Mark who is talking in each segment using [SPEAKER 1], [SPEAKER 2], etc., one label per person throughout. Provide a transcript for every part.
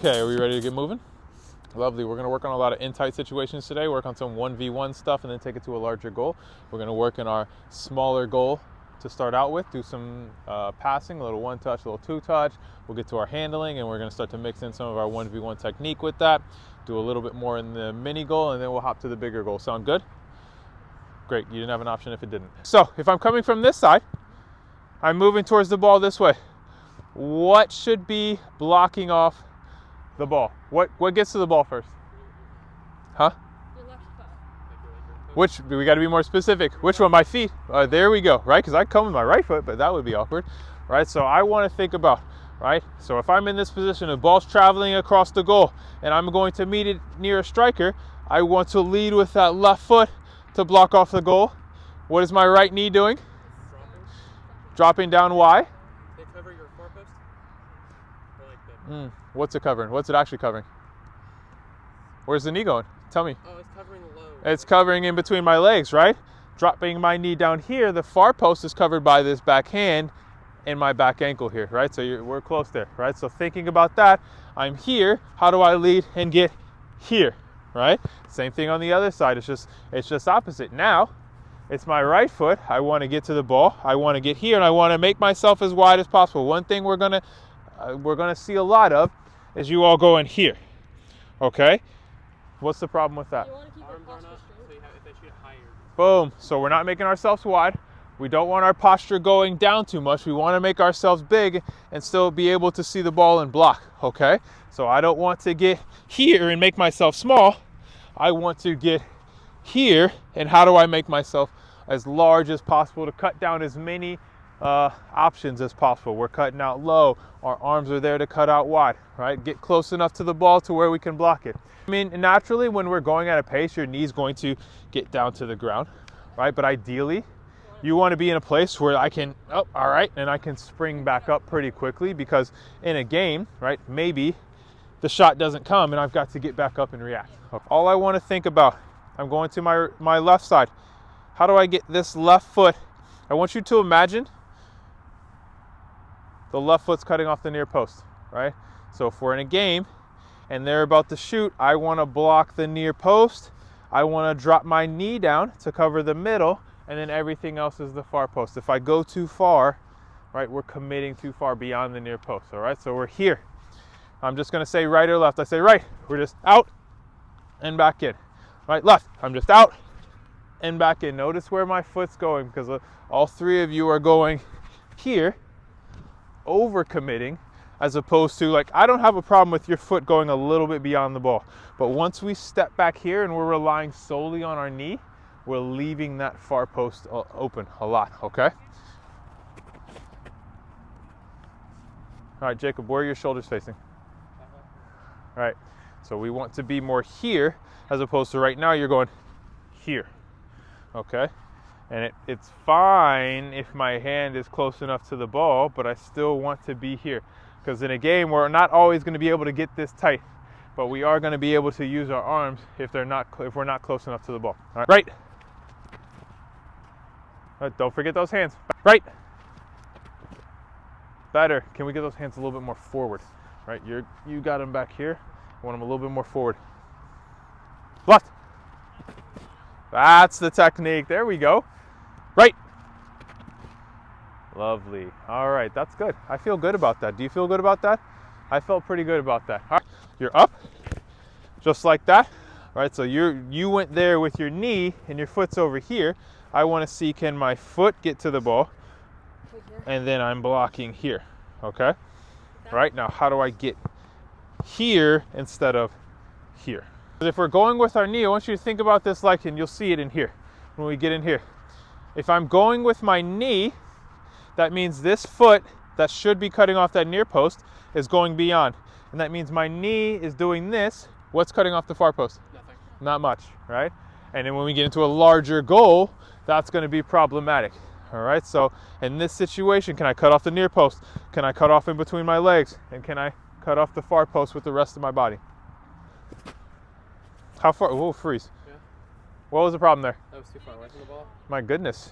[SPEAKER 1] Okay, are we ready to get moving? Lovely. We're going to work on a lot of in-tight situations today, work on some 1v1 stuff, and then take it to a larger goal. We're going to work in our smaller goal to start out with, do some passing, a little one-touch, a little two-touch. We'll get to our handling, and we're going to start to mix in some of our 1v1 technique with that, do a little bit more in the mini goal, and then we'll hop to the bigger goal. Sound good? Great. You didn't have an option if it didn't. So if I'm coming from this side, I'm moving towards the ball this way. What should be blocking off the ball? What gets to the ball first? Huh?
[SPEAKER 2] Your left foot.
[SPEAKER 1] Which, we got to be more specific. Which one? My feet. There we go, right? Because I come with my right foot, but that would be awkward, right? So I want to think about, right? So if I'm in this position, the ball's traveling across the goal, and I'm going to meet it near a striker, I want to lead with that left foot to block off the goal. What is my right knee doing? Dropping down. Why?
[SPEAKER 3] They cover your four post. Or like the...
[SPEAKER 1] What's it covering? What's it actually covering? Where's the knee going? Tell me.
[SPEAKER 3] Oh, it's covering the low.
[SPEAKER 1] It's covering in between my legs, right? Dropping my knee down here, the far post is covered by this back hand and my back ankle here, right? So we're close there, right? So thinking about that, I'm here. How do I lead and get here, right? Same thing on the other side. It's just opposite. Now, it's my right foot. I want to get to the ball. I want to get here, and I want to make myself as wide as possible. One thing we're gonna see a lot of is you all going here. Okay? What's the problem with that?
[SPEAKER 2] You want to keep
[SPEAKER 3] Arms
[SPEAKER 2] your
[SPEAKER 3] aren't
[SPEAKER 2] posture
[SPEAKER 3] up, so
[SPEAKER 2] straight.
[SPEAKER 3] if they shoot higher.
[SPEAKER 1] Boom. So we're not making ourselves wide. We don't want our posture going down too much. We want to make ourselves big and still be able to see the ball and block. Okay? So I don't want to get here and make myself small. I want to get here, and how do I make myself as large as possible to cut down as many options as possible? We're cutting out low. Our arms are there to cut out wide, right? Get close enough to the ball to where we can block it. I mean, naturally, when we're going at a pace, your knee's going to get down to the ground, right? But ideally, you want to be in a place where I can, all right, and I can spring back up pretty quickly, because in a game, right, maybe the shot doesn't come and I've got to get back up and react. All I want to think about, I'm going to my left side. How do I get this left foot? I want you to imagine the left foot's cutting off the near post, right? So if we're in a game and they're about to shoot, I want to block the near post. I want to drop my knee down to cover the middle, and then everything else is the far post. If I go too far, right, we're committing too far beyond the near post, all right? So we're here. I'm just going to say right or left. I say right. We're just out and back in. Right, left. I'm just out and back in. Notice where my foot's going, because all three of you are going here, over committing, as opposed to, like, I don't have a problem with your foot going a little bit beyond the ball. But once we step back here and we're relying solely on our knee, we're leaving that far post open a lot, okay? All right, Jacob, where are your shoulders facing? All right, so we want to be more here, as opposed to right now you're going here, okay? And it's fine if my hand is close enough to the ball, but I still want to be here. Because in a game, we're not always going to be able to get this tight, but we are going to be able to use our arms if we're not close enough to the ball. All right, right. Don't forget those hands. Right. Better. Can we get those hands a little bit more forward? Right, you got them back here. I want them a little bit more forward. Left. That's the technique. There we go. Right. Lovely. All right, that's good. I feel good about that. Do you feel good about that? I felt pretty good about that. All right. You're up, just like that. All right, so you went there with your knee and your foot's over here. I want to see, can my foot get to the ball? And then I'm blocking here, okay? Right, now how do I get here instead of here? If we're going with our knee, I want you to think about this like, and you'll see it in here when we get in here. If I'm going with my knee, that means this foot that should be cutting off that near post is going beyond. And that means my knee is doing this. What's cutting off the far post?
[SPEAKER 3] Nothing.
[SPEAKER 1] Not much, right? And then when we get into a larger goal, that's going to be problematic. All right, so in this situation, can I cut off the near post? Can I cut off in between my legs? And can I cut off the far post with the rest of my body? How far? Oh, freeze.
[SPEAKER 3] Yeah.
[SPEAKER 1] What was the problem there?
[SPEAKER 3] That was too far away from the ball.
[SPEAKER 1] My goodness,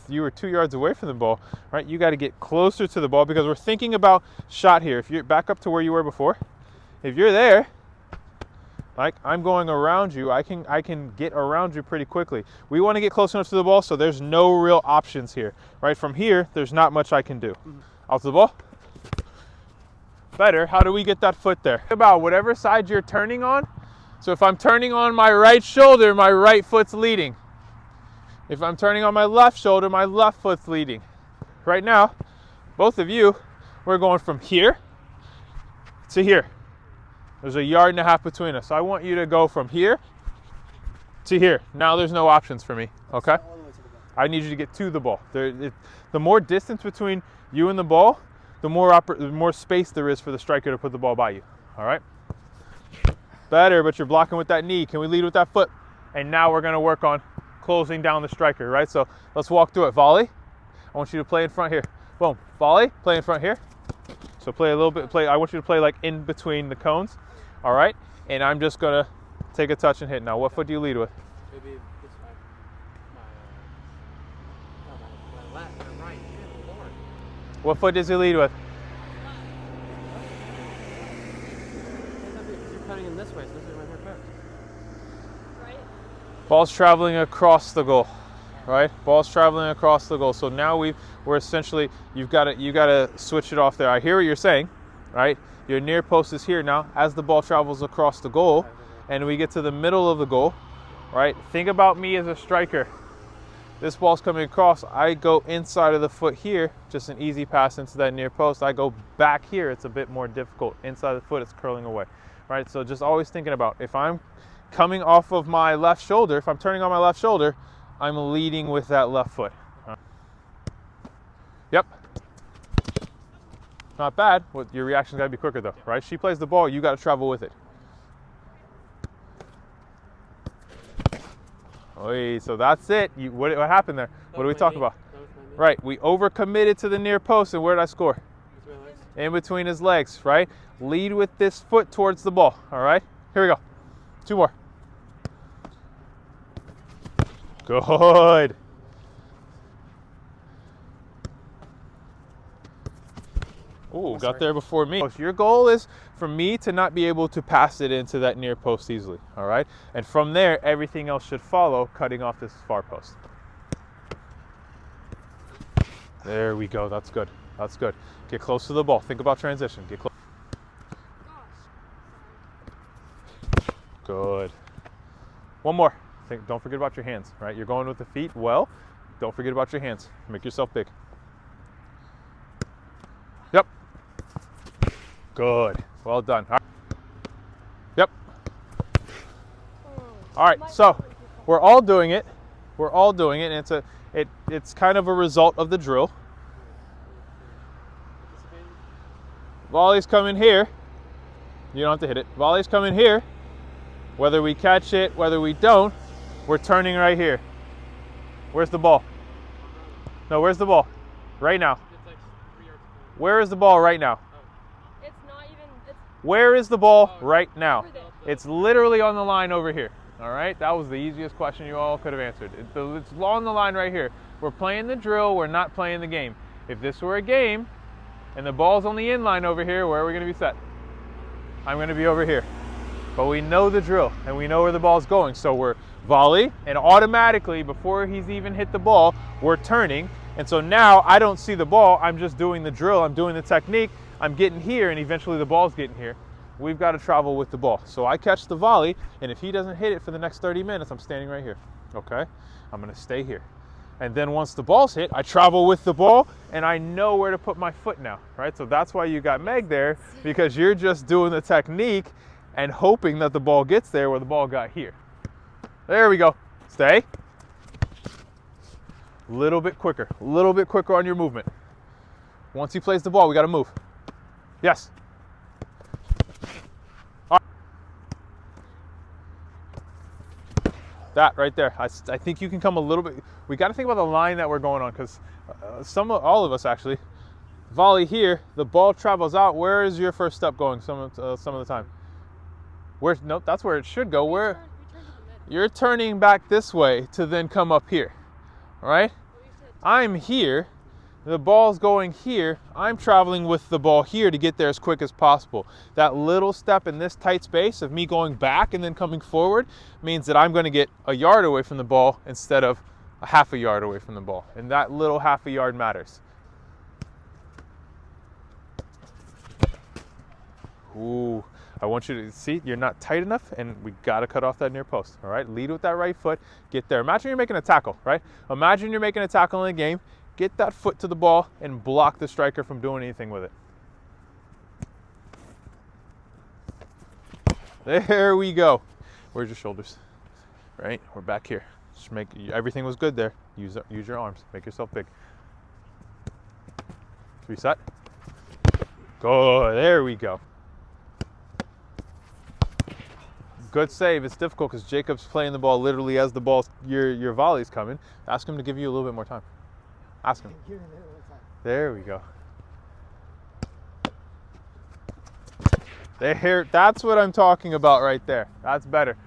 [SPEAKER 1] you were 2 yards away from the ball, right? You got to get closer to the ball, because we're thinking about shot here. If you're back up to where you were before, If you're there, like I'm going around you, I can get around you pretty quickly. We want to get close enough to the ball so there's no real options here. Right from here, there's not much I can do. Out to the ball. Better. How do we get that foot there? About whatever side you're turning on. So if I'm turning on my right shoulder, my right foot's leading. If I'm turning on my left shoulder, my left foot's leading. Right now, both of you, we're going from here to here. There's 1.5 yards between us. So I want you to go from here to here. Now there's no options for me, okay? I need you to get to the ball. The more distance between you and the ball, the more space there is for the striker to put the ball by you, all right? Better, but you're blocking with that knee. Can we lead with that foot? And now we're gonna work on closing down the striker, right? So let's walk through it. Volley. I want you to play in front here. Boom. Volley. Play in front here. So play a little bit. I want you to play like in between the cones. All right. And I'm just gonna take a touch and hit. Now, what foot do you lead with?
[SPEAKER 3] Maybe this way. My left, my right. Good Lord.
[SPEAKER 1] What foot does he lead with?
[SPEAKER 3] You're cutting him this way, so this is my third post.
[SPEAKER 2] Right?
[SPEAKER 1] Ball's traveling across the goal. Right? Ball's traveling across the goal. So now we're essentially, you gotta switch it off there. I hear what you're saying, right? Your near post is here now as the ball travels across the goal and we get to the middle of the goal, right? Think about me as a striker. This ball's coming across. I go inside of the foot here, just an easy pass into that near post. I go back here, it's a bit more difficult. Inside the foot, it's curling away, right? So just always thinking about if I'm coming off of my left shoulder, if I'm turning on my left shoulder, I'm leading with that left foot. Yep. Not bad. Well, your reaction's got to be quicker though, right? She plays the ball, you got to travel with it. Oy, so that's it. What happened there? What do we talk about? Right, we overcommitted to the near post, and where did I score? In between his legs, right? Lead with this foot towards the ball, all right? Here we go. 2 more. Good. Ooh, got there before me. Your goal is for me to not be able to pass it into that near post easily, all right? And from there, everything else should follow, cutting off this far post. There we go, that's good. That's good. Get close to the ball. Think about transition. Get close. Good. One more. Don't forget about your hands, right? You're going with the feet. Well, don't forget about your hands. Make yourself big. Yep. Good. Well done. All right. Yep. All right. So we're all doing it. We're all doing it, and it's kind of a result of the drill. Volley's coming here. You don't have to hit it. Volley's coming here. Whether we catch it, whether we don't, we're turning right here. Where's the ball? No, where's the ball? Right now.
[SPEAKER 3] It's like 3 yards.
[SPEAKER 1] Where is the ball right now?
[SPEAKER 2] It's not even. It's
[SPEAKER 1] Where is the ball right now?
[SPEAKER 2] over there.
[SPEAKER 1] It's literally on the line over here. All right, that was the easiest question you all could have answered. It's on the line right here. We're playing the drill, we're not playing the game. If this were a game and the ball's on the inline over here, where are we gonna be set? I'm gonna be over here. But we know the drill and we know where the ball's going. So we're volley, and automatically before he's even hit the ball, we're turning. And so now I don't see the ball, I'm just doing the drill, I'm doing the technique, I'm getting here, and eventually the ball's getting here. We've got to travel with the ball. So I catch the volley, and if he doesn't hit it for the next 30 minutes, I'm standing right here, okay? I'm gonna stay here. And then once the ball's hit, I travel with the ball, and I know where to put my foot now, right? So that's why you got Meg there, because you're just doing the technique and hoping that the ball gets there where the ball got here. There we go. Stay. A little bit quicker on your movement. Once he plays the ball, we got to move. Yes. All right. That right there. I think you can come a little bit. We got to think about the line that we're going on, because all of us actually. Volley here, the ball travels out. Where is your first step going some of the time? Nope, that's where it should go. Where? You're turning back this way to then come up here, all right? I'm here The ball's going here. I'm traveling with the ball here to get there as quick as possible. That little step in this tight space of me going back and then coming forward means that I'm going to get a yard away from the ball instead of a half a yard away from the ball. And that little half a yard matters. Ooh, I want you to see you're not tight enough, and we got to cut off that near post. All right, lead with that right foot. Get there. Imagine you're making a tackle, right? Imagine you're making a tackle in a game. Get that foot to the ball and block the striker from doing anything with it. There we go. Where's your shoulders? Right, we're back here. Just make, everything was good there. Use your arms. Make yourself big. Reset. Go. There we go. Good save. It's difficult because Jacob's playing the ball literally as the ball, your volley's coming. Ask him to give you a little bit more time. Ask him. There we go. There, that's what I'm talking about right there. That's better.